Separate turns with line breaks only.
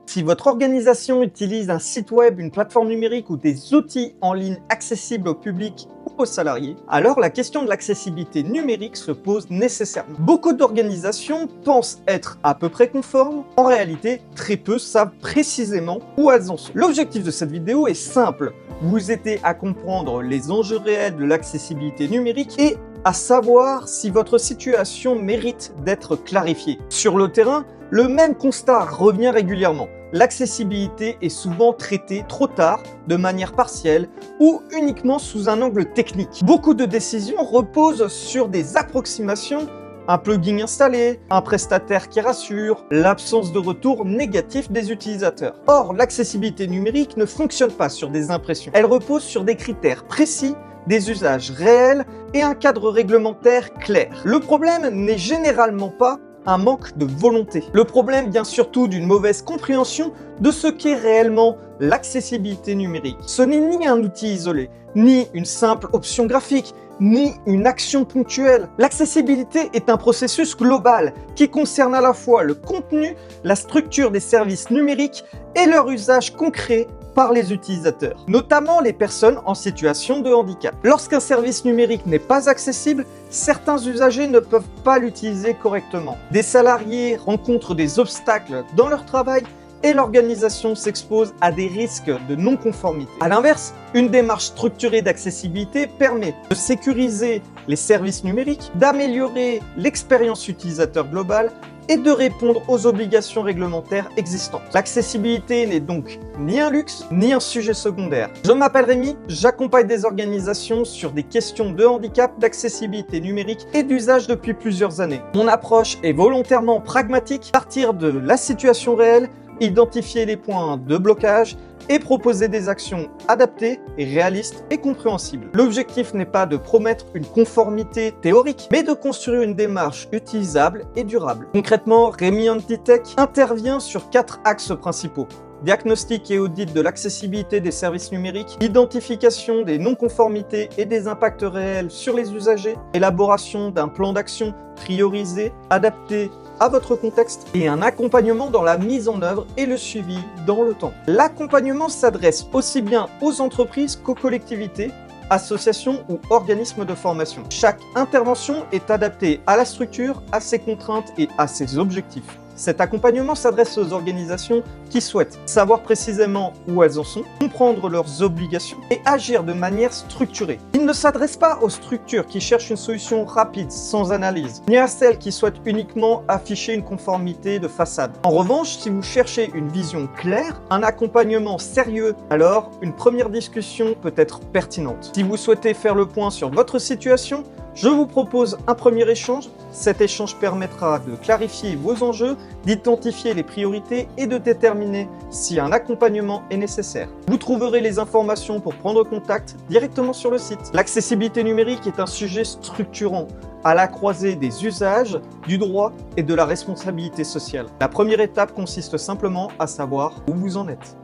Si votre organisation utilise un site web, une plateforme numérique ou des outils en ligne accessibles au public ou aux salariés, alors la question de l'accessibilité numérique se pose nécessairement. Beaucoup d'organisations pensent être à peu près conformes. En réalité, très peu savent précisément où elles en sont. L'objectif de cette vidéo est simple. Vous aider à comprendre les enjeux réels de l'accessibilité numérique et à savoir si votre situation mérite d'être clarifiée. Sur le terrain, le même constat revient régulièrement. L'accessibilité est souvent traitée trop tard, de manière partielle ou uniquement sous un angle technique. Beaucoup de décisions reposent sur des approximations, un plugin installé, un prestataire qui rassure, l'absence de retour négatif des utilisateurs. Or, l'accessibilité numérique ne fonctionne pas sur des impressions. Elle repose sur des critères précis, des usages réels et un cadre réglementaire clair. Le problème n'est généralement pas un manque de volonté. Le problème vient surtout d'une mauvaise compréhension de ce qu'est réellement l'accessibilité numérique. Ce n'est ni un outil isolé, ni une simple option graphique, ni une action ponctuelle. L'accessibilité est un processus global qui concerne à la fois le contenu, la structure des services numériques et leur usage concret par les utilisateurs, notamment les personnes en situation de handicap. Lorsqu'un service numérique n'est pas accessible, certains usagers ne peuvent pas l'utiliser correctement. Des salariés rencontrent des obstacles dans leur travail et l'organisation s'expose à des risques de non-conformité. A l'inverse, une démarche structurée d'accessibilité permet de sécuriser les services numériques, d'améliorer l'expérience utilisateur globale et de répondre aux obligations réglementaires existantes. L'accessibilité n'est donc ni un luxe, ni un sujet secondaire. Je m'appelle Rémi, j'accompagne des organisations sur des questions de handicap, d'accessibilité numérique et d'usage depuis plusieurs années. Mon approche est volontairement pragmatique, partir de la situation réelle, identifier les points de blocage et proposer des actions adaptées, réalistes et compréhensibles. L'objectif n'est pas de promettre une conformité théorique, mais de construire une démarche utilisable et durable. Concrètement, Rémi Antitech intervient sur 4 axes principaux. Diagnostic et audit de l'accessibilité des services numériques, identification des non-conformités et des impacts réels sur les usagers, élaboration d'un plan d'action priorisé, adapté à votre contexte et un accompagnement dans la mise en œuvre et le suivi dans le temps. L'accompagnement s'adresse aussi bien aux entreprises qu'aux collectivités, associations ou organismes de formation. Chaque intervention est adaptée à la structure, à ses contraintes et à ses objectifs. Cet accompagnement s'adresse aux organisations qui souhaitent savoir précisément où elles en sont, comprendre leurs obligations et agir de manière structurée. Il ne s'adresse pas aux structures qui cherchent une solution rapide, sans analyse, ni à celles qui souhaitent uniquement afficher une conformité de façade. En revanche, si vous cherchez une vision claire, un accompagnement sérieux, alors une première discussion peut être pertinente. Si vous souhaitez faire le point sur votre situation, je vous propose un premier échange. Cet échange permettra de clarifier vos enjeux, d'identifier les priorités et de déterminer si un accompagnement est nécessaire. Vous trouverez les informations pour prendre contact directement sur le site. L'accessibilité numérique est un sujet structurant à la croisée des usages, du droit et de la responsabilité sociale. La première étape consiste simplement à savoir où vous en êtes.